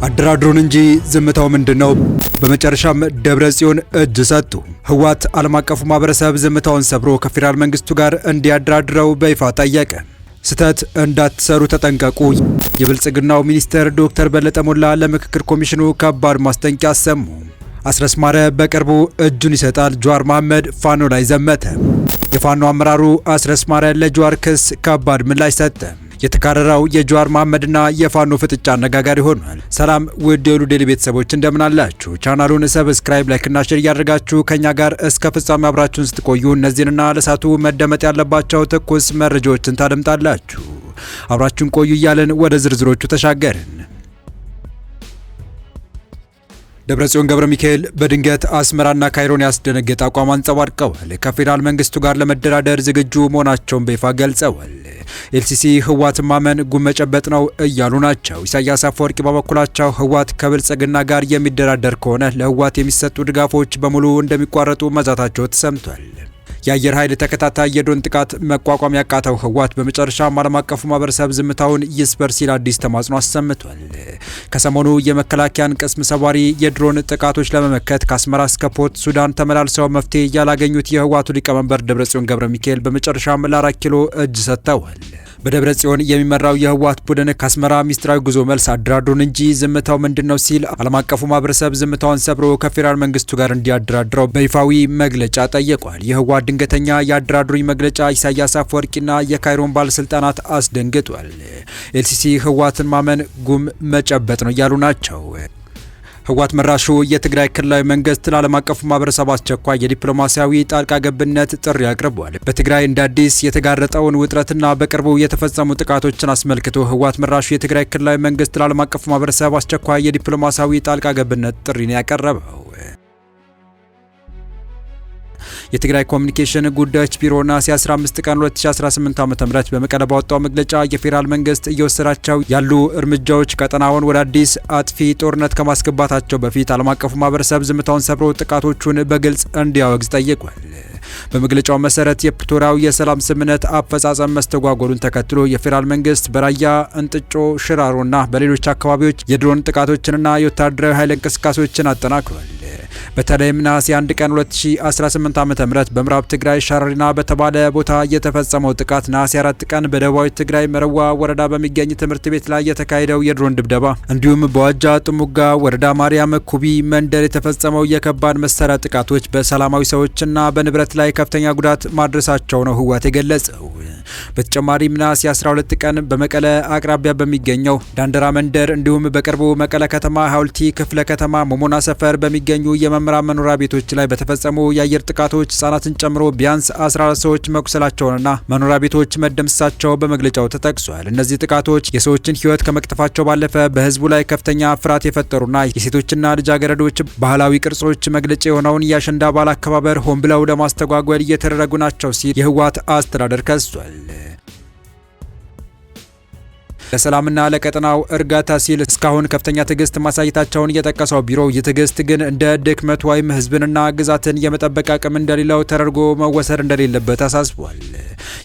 አደራድሩን እንጂ ዝምታው ምንድነው? በመጨረሻም ደብረጽዮን እጅ ሰጡ። ህወሓት ዓለም አቀፉ ማህበረሰብ ዝምታውን ሰብሮ ከፌዴራል መንግስቱ ጋር እንዲያደራድረው በይፋ ጠየቀ። ስህተት እንዳትሰሩ ተጠንቀቁ። የብልጽግናው ሚኒስትር ዶክተር በለጠ ሞላ ለምክክር ኮሚሽኑ ከባድ ማስጠንቀቂያ አሰሙ። አስረስ ማረ በቅርቡ እጁን ይሰጣል። ጀዋር መሐመድ ፋኖ ላይ ዘመተ። የፋኖ አመራሩ አስረስ ማረ ለጀዋር ክስ ከባድ ምላሽ ሰጠ። የተካረረው የጀዋር መሐመድና የፋኖ ፍጥጫ አነጋጋሪ ሆኗል። ሰላም ውድ የሁሉ ዴይሊ ቤተሰቦች እንደምን አላችሁ? ቻናሉን ሰብስክራይብ፣ ላይክ እና ሼር እያደረጋችሁ ከኛ ጋር እስከ ፍጻሜ አብራችሁን ስትቆዩ እነዚህንና ለሳቱ መደመጥ ያለባቸው ትኩስ መረጃዎችን ታደምጣላችሁ። አብራችሁን ቆዩ እያልን ወደ ዝርዝሮቹ ተሻገርን። ደብረጽዮን ገብረ ሚካኤል በድንገት አስመራና ካይሮን ያስደነገጠ አቋም አንጸባርቀዋል። ከፌዴራል መንግስቱ ጋር ለመደራደር ዝግጁ መሆናቸውን በይፋ ገልጸዋል። ኤልሲሲ ህወሓትን ማመን ጉም መጨበጥ ነው እያሉ ናቸው። ኢሳያስ አፈወርቂ በበኩላቸው ህወሓት ከብልጽግና ጋር የሚደራደር ከሆነ ለህወሓት የሚሰጡ ድጋፎች በሙሉ እንደሚቋረጡ መዛታቸው ተሰምቷል። የአየር ኃይል ተከታታይ የድሮን ጥቃት መቋቋም ያቃተው ህወሓት በመጨረሻም ዓለም አቀፉ ማህበረሰብ ዝምታውን ይስበር ሲል አዲስ ተማጽኖ አሰምቷል። ከሰሞኑ የመከላከያን ቅስም ሰባሪ የድሮን ጥቃቶች ለመመከት ከአስመራ እስከ ፖርት ሱዳን ተመላልሰው መፍትሄ ያላገኙት የህወሓቱ ሊቀመንበር ደብረጽዮን ገብረ ሚካኤል በመጨረሻም ለ4 ኪሎ እጅ ሰጥተዋል። በደብረጽዮን የሚመራው የህወሓት ቡድን ከአስመራ ሚስጥራዊ ጉዞ መልስ አደራድሩን እንጂ ዝምታው ምንድነው ሲል ዓለም አቀፉ ማህበረሰብ ዝምታውን ሰብሮ ከፌዴራል መንግስቱ ጋር እንዲያደራድረው በይፋዊ መግለጫ ጠይቋል። የህወሓት ድንገተኛ የአደራድሩኝ መግለጫ ኢሳያስ አፈወርቂና የካይሮን ባለስልጣናት አስደንግጧል። ኤልሲሲ ህወሓትን ማመን ጉም መጨበጥ ነው እያሉ ናቸው። ህወሓት መራሹ የትግራይ ክልላዊ መንግስት ለዓለም አቀፉ ማህበረሰብ አስቸኳይ የዲፕሎማሲያዊ ጣልቃ ገብነት ጥሪ አቅርቧል። በትግራይ እንደ አዲስ የተጋረጠውን ውጥረትና በቅርቡ የተፈጸሙ ጥቃቶችን አስመልክቶ ህወሓት መራሹ የትግራይ ክልላዊ መንግስት ለዓለም አቀፉ ማህበረሰብ አስቸኳይ የዲፕሎማሲያዊ ጣልቃ ገብነት ጥሪን ያቀረበው የትግራይ ኮሚኒኬሽን ጉዳዮች ቢሮ ነሐሴ 15 ቀን 2018 ዓ.ም በመቀለ ባወጣው መግለጫ የፌዴራል መንግስት እየወሰዳቸው ያሉ እርምጃዎች ቀጠናውን ወደ አዲስ አጥፊ ጦርነት ከማስገባታቸው በፊት ዓለም አቀፉ ማህበረሰብ ዝምታውን ሰብሮ ጥቃቶቹን በግልጽ እንዲያወግዝ ጠይቋል። በመግለጫው መሰረት የፕሪቶሪያው የሰላም ስምምነት አፈጻጸም መስተጓጎሉን ተከትሎ የፌዴራል መንግስት በራያ እንጥጮ፣ ሽራሮና በሌሎች አካባቢዎች የድሮን ጥቃቶችንና የወታደራዊ ኃይል እንቅስቃሴዎችን አጠናክሯል። በተለይም ነሐሴ 1 ቀን 2018 ዓ.ም በምዕራብ ትግራይ ሻረሪና በተባለ ቦታ የተፈጸመው ጥቃት፣ ነሐሴ 4 ቀን በደቡባዊ ትግራይ መረዋ ወረዳ በሚገኝ ትምህርት ቤት ላይ የተካሄደው የድሮን ድብደባ እንዲሁም በዋጃ ጥሙጋ ወረዳ ማርያም ኩቢ መንደር የተፈጸመው የከባድ መሳሪያ ጥቃቶች በሰላማዊ ሰዎችና በንብረት ላይ ከፍተኛ ጉዳት ማድረሳቸው ነው ህወሓት የገለጸው። በተጨማሪም ነሐሴ 12 ቀን በመቀለ አቅራቢያ በሚገኘው ዳንደራ መንደር እንዲሁም በቅርቡ መቀለ ከተማ ሐውልቲ ክፍለ ከተማ ሞሞና ሰፈር በሚገኙ የመምህራን መኖሪያ ቤቶች ላይ በተፈጸሙ የአየር ጥቃቶች ህጻናትን ጨምሮ ቢያንስ 14 ሰዎች መቁሰላቸውንና መኖሪያ ቤቶች መደምሰሳቸው በመግለጫው ተጠቅሷል። እነዚህ ጥቃቶች የሰዎችን ህይወት ከመቅጠፋቸው ባለፈ በህዝቡ ላይ ከፍተኛ ፍርሃት የፈጠሩና የሴቶችና ልጃገረዶች ባህላዊ ቅርጾች መግለጫ የሆነውን የአሸንዳ በዓል አከባበር ሆን ብለው ለማስተጓጎል እየተደረጉ ናቸው ሲል የህወሓት አስተዳደር ከሷል። ለሰላምና ለቀጠናው እርጋታ ሲል እስካሁን ከፍተኛ ትዕግስት ማሳየታቸውን የጠቀሰው ቢሮው ይህ ትዕግስት ግን እንደ ድክመት ወይም ህዝብንና ግዛትን የመጠበቅ አቅም እንደሌለው ተደርጎ መወሰድ እንደሌለበት አሳስቧል።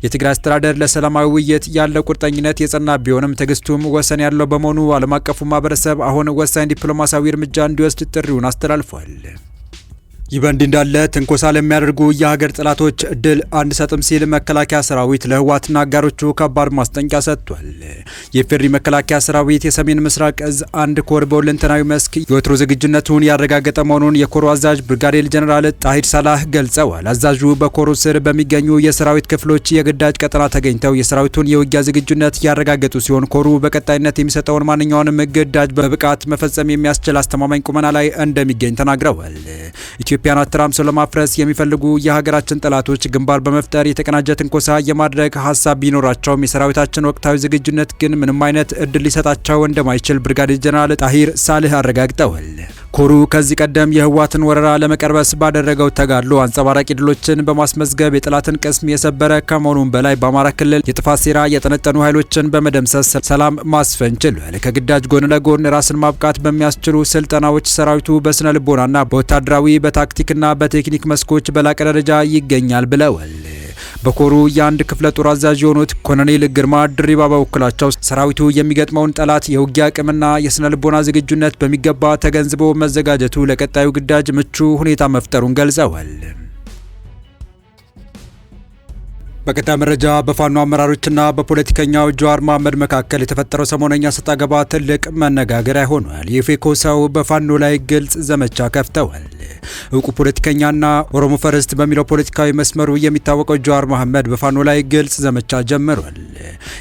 የትግራይ አስተዳደር ለሰላማዊ ውይይት ያለው ቁርጠኝነት የጸና ቢሆንም ትዕግስቱም ወሰን ያለው በመሆኑ ዓለም አቀፉ ማህበረሰብ አሁን ወሳኝ ዲፕሎማሲያዊ እርምጃ እንዲወስድ ጥሪውን አስተላልፏል። ይህ በእንዲህ እንዳለ ትንኮሳ ለሚያደርጉ የሀገር ጠላቶች እድል አንሰጥም ሲል መከላከያ ሰራዊት ለህወሓትና አጋሮቹ ከባድ ማስጠንቀቂያ ሰጥቷል። የኢፌዴሪ መከላከያ ሰራዊት የሰሜን ምስራቅ እዝ አንድ ኮር በሁለንተናዊ መስክ የወትሮ ዝግጁነቱን ያረጋገጠ መሆኑን የኮሩ አዛዥ ብርጋዴር ጀነራል ጣሂር ሳላህ ገልጸዋል። አዛዡ በኮሩ ስር በሚገኙ የሰራዊት ክፍሎች የግዳጅ ቀጠና ተገኝተው የሰራዊቱን የውጊያ ዝግጁነት ያረጋገጡ ሲሆን ኮሩ በቀጣይነት የሚሰጠውን ማንኛውንም ግዳጅ በብቃት መፈጸም የሚያስችል አስተማማኝ ቁመና ላይ እንደሚገኝ ተናግረዋል። ኢትዮጵያን አተራምሰው ለማፍረስ የሚፈልጉ የሀገራችን ጠላቶች ግንባር በመፍጠር የተቀናጀ ትንኮሳ የማድረግ ሀሳብ ቢኖራቸውም የሰራዊታችን ወቅታዊ ዝግጁነት ግን ምንም አይነት እድል ሊሰጣቸው እንደማይችል ብርጋዴር ጀነራል ጣሂር ሳልህ አረጋግጠዋል። ኮሩ ከዚህ ቀደም የህወሓትን ወረራ ለመቀልበስ ባደረገው ተጋድሎ አንጸባራቂ ድሎችን በማስመዝገብ የጠላትን ቅስም የሰበረ ከመሆኑም በላይ በአማራ ክልል የጥፋት ሴራ የጠነጠኑ ኃይሎችን በመደምሰስ ሰላም ማስፈን ችሏል። ከግዳጅ ጎን ለጎን ራስን ማብቃት በሚያስችሉ ስልጠናዎች ሰራዊቱ በስነ ልቦናና በወታደራዊ በታክቲክና በቴክኒክ መስኮች በላቀ ደረጃ ይገኛል ብለዋል። በኮሩ የአንድ ክፍለ ጦር አዛዥ የሆኑት ኮሎኔል ግርማ ድሪባ በበኩላቸው ሰራዊቱ የሚገጥመውን ጠላት የውጊያ አቅምና የስነ ልቦና ዝግጁነት በሚገባ ተገንዝቦ መዘጋጀቱ ለቀጣዩ ግዳጅ ምቹ ሁኔታ መፍጠሩን ገልጸዋል። በቀጣይ መረጃ በፋኖ አመራሮችና በፖለቲከኛው ጀዋር መሐመድ መካከል የተፈጠረው ሰሞነኛ ሰጣ ገባ ትልቅ መነጋገሪያ ሆኗል። የፌኮ ሰው በፋኖ ላይ ግልጽ ዘመቻ ከፍተዋል። እውቁ ፖለቲከኛና ኦሮሞ ፈርስት በሚለው ፖለቲካዊ መስመሩ የሚታወቀው ጀዋር መሐመድ በፋኖ ላይ ግልጽ ዘመቻ ጀምሯል።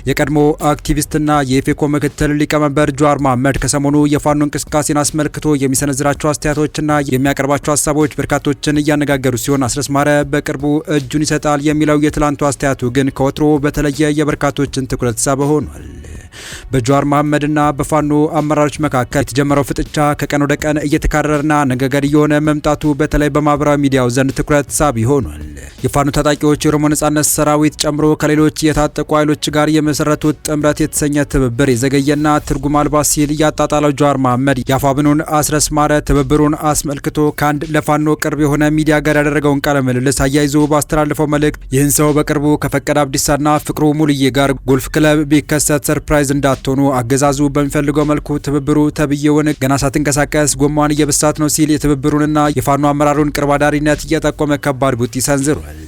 የቀድሞ አክቲቪስትና የፌኮ ምክትል ሊቀመንበር ጀዋር መሐመድ ከሰሞኑ የፋኖ እንቅስቃሴን አስመልክቶ የሚሰነዝራቸው አስተያየቶችና የሚያቀርባቸው ሀሳቦች በርካቶችን እያነጋገሩ ሲሆን አስረስ ማረ በቅርቡ እጁን ይሰጣል የሚለው የትላንቱ አስተያየቱ ግን ከወትሮ በተለየ የበርካቶችን ትኩረት ሳበ ሆኗል። በጀዋር መሐመድና በፋኖ አመራሮች መካከል የተጀመረው ፍጥጫ ከቀን ወደ ቀን እየተካረረና አነጋጋሪ የሆነ መምጣቱ በተለይ በማህበራዊ ሚዲያው ዘንድ ትኩረት ሳቢ ሆኗል። የፋኖ ታጣቂዎች የኦሮሞ ነጻነት ሰራዊት ጨምሮ ከሌሎች የታጠቁ ኃይሎች ጋር የመሰረቱት ጥምረት የተሰኘ ትብብር የዘገየና ትርጉም አልባ ሲል ያጣጣለው ጀዋር መሐመድ የአፋብኑን አስረስ ማረ ትብብሩን አስመልክቶ ከአንድ ለፋኖ ቅርብ የሆነ ሚዲያ ጋር ያደረገውን ቃለ ምልልስ አያይዞ ባስተላለፈው መልእክት ይህን ሰው በቅርቡ ከፈቀደ አብዲሳና ፍቅሩ ሙልዬ ጋር ጎልፍ ክለብ ቢከሰት ሰርፕራይዝ እንዳትሆኑ አገዛዙ በሚፈልገው መልኩ ትብብሩ ተብዬውን ገና ሳትንቀሳቀስ ጎማዋን እየበሳት ነው ሲል የትብብሩንና የፋኖ አመራሩን ቅርብ አዳሪነት እየጠቆመ ከባድ ቡጢ ሰንዝሯል።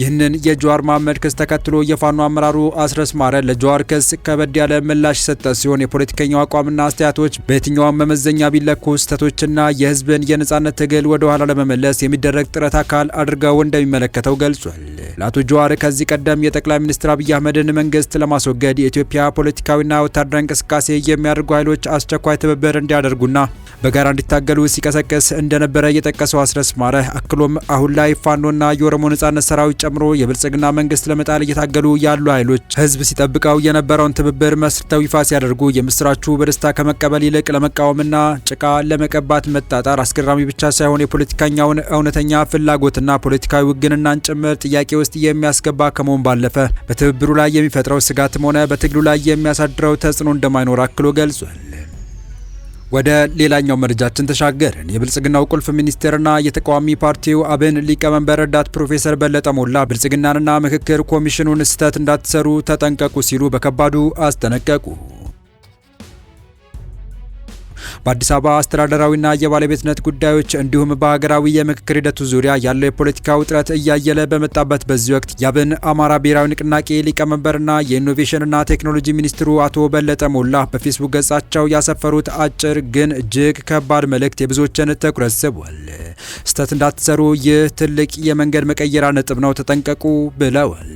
ይህንን የጀዋር መሐመድ ክስ ተከትሎ የፋኖ አመራሩ አስረስ ማረ ለጀዋር ክስ ከበድ ያለ ምላሽ ሰጠ ሲሆን የፖለቲከኛው አቋምና አስተያየቶች በየትኛውም መመዘኛ ቢለኩ ስህተቶችና የህዝብን የነጻነት ትግል ወደ ኋላ ለመመለስ የሚደረግ ጥረት አካል አድርገው እንደሚመለከተው ገልጿል። ለአቶ ጀዋር ከዚህ ቀደም የጠቅላይ ሚኒስትር አብይ አህመድን መንግስት ለማስወገድ የኢትዮጵያ ፖለቲካዊና ወታደራዊ እንቅስቃሴ የሚያደርጉ ኃይሎች አስቸኳይ ትብብር እንዲያደርጉና በጋራ እንዲታገሉ ሲቀሰቅስ እንደነበረ የጠቀሰው አስረስ ማረ አክሎም አሁን ላይ ፋኖና የኦሮሞ ነጻነት ሰራዊት ጨምሮ የብልጽግና መንግስት ለመጣል እየታገሉ ያሉ ኃይሎች ህዝብ ሲጠብቀው የነበረውን ትብብር መስርተው ይፋ ሲያደርጉ የምስራቹ በደስታ ከመቀበል ይልቅ ለመቃወምና ጭቃ ለመቀባት መጣጣር አስገራሚ ብቻ ሳይሆን የፖለቲከኛውን እውነተኛ ፍላጎትና ፖለቲካዊ ውግንናን ጭምር ጥያቄ ውስጥ የሚያስገባ ከመሆን ባለፈ በትብብሩ ላይ የሚፈጥረው ስጋትም ሆነ በትግሉ ላይ የሚያሳድረው ተጽዕኖ እንደማይኖር አክሎ ገልጿል። ወደ ሌላኛው መረጃችን ተሻገርን። የብልጽግናው ቁልፍ ሚኒስቴርና የተቃዋሚ ፓርቲው አብን ሊቀመንበር ረዳት ፕሮፌሰር በለጠ ሞላ ብልጽግናንና ምክክር ኮሚሽኑን ስህተት እንዳትሰሩ ተጠንቀቁ ሲሉ በከባዱ አስጠነቀቁ። በአዲስ አበባ አስተዳደራዊና የባለቤትነት ጉዳዮች እንዲሁም በሀገራዊ የምክክር ሂደቱ ዙሪያ ያለው የፖለቲካ ውጥረት እያየለ በመጣበት በዚህ ወቅት የአብን አማራ ብሔራዊ ንቅናቄ ሊቀመንበርና የኢኖቬሽንና ቴክኖሎጂ ሚኒስትሩ አቶ በለጠ ሞላ በፌስቡክ ገጻቸው ያሰፈሩት አጭር ግን እጅግ ከባድ መልእክት የብዙዎችን ትኩረት ስቧል። ስህተት እንዳትሰሩ፣ ይህ ትልቅ የመንገድ መቀየሪያ ነጥብ ነው፣ ተጠንቀቁ ብለዋል።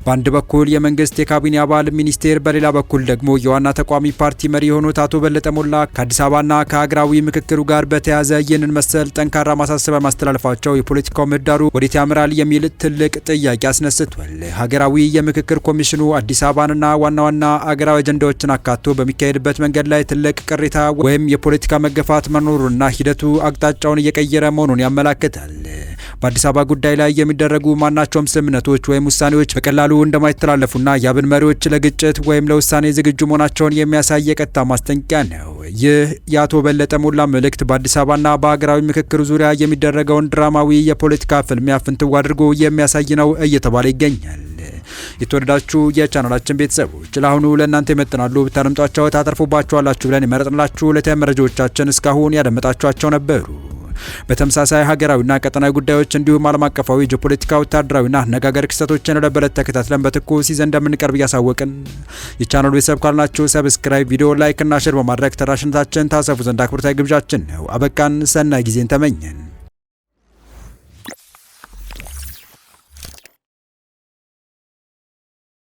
በአንድ በኩል የመንግስት የካቢኔ አባል ሚኒስቴር፣ በሌላ በኩል ደግሞ የዋና ተቋሚ ፓርቲ መሪ የሆኑት አቶ በለጠ ሞላ ከአዲስ አበባና ከሀገራዊ ምክክሩ ጋር በተያያዘ ይህንን መሰል ጠንካራ ማሳሰቢያ ማስተላለፋቸው የፖለቲካው ምህዳሩ ወዴት ያምራል የሚል ትልቅ ጥያቄ አስነስቷል። ሀገራዊ የምክክር ኮሚሽኑ አዲስ አበባንና ዋና ዋና አገራዊ አጀንዳዎችን አካቶ በሚካሄድበት መንገድ ላይ ትልቅ ቅሬታ ወይም የፖለቲካ መገፋት መኖሩና ሂደቱ አቅጣጫውን እየቀየረ መሆኑን ያመላክታል። በአዲስ አበባ ጉዳይ ላይ የሚደረጉ ማናቸውም ስምምነቶች ወይም ውሳኔዎች በቀላሉ እንደማይተላለፉና የአብን መሪዎች ለግጭት ወይም ለውሳኔ ዝግጁ መሆናቸውን የሚያሳይ የቀጥታ ማስጠንቀቂያ ነው። ይህ የአቶ በለጠ ሞላ መልእክት በአዲስ አበባና በሀገራዊ ምክክሩ ዙሪያ የሚደረገውን ድራማዊ የፖለቲካ ፍልሚያ ፍንትው አድርጎ የሚያሳይ ነው እየተባለ ይገኛል። የተወደዳችሁ የቻናላችን ቤተሰቦች ለአሁኑ ለእናንተ ይመጥናሉ ብታደምጧቸው ታተርፉባችኋላችሁ ብለን የመረጥንላችሁ ዕለታዊ መረጃዎቻችን እስካሁን ያደመጣችኋቸው ነበሩ። በተመሳሳይ ሀገራዊና ቀጠናዊ ጉዳዮች እንዲሁም ዓለም አቀፋዊ ጂኦፖለቲካ፣ ወታደራዊና አነጋጋሪ ክስተቶችን ለበለት ተከታትለን በትኩስ ይዘን እንደምንቀርብ እያሳወቅን የቻናሉ ቤተሰብ ካልናችሁ ሰብስክራይብ፣ ቪዲዮ ላይክ እና ሼር በማድረግ ተደራሽነታችን ታሰፉ ዘንድ አክብሮታዊ ግብዣችን ነው። አበቃን። ሰናይ ጊዜን ተመኘን።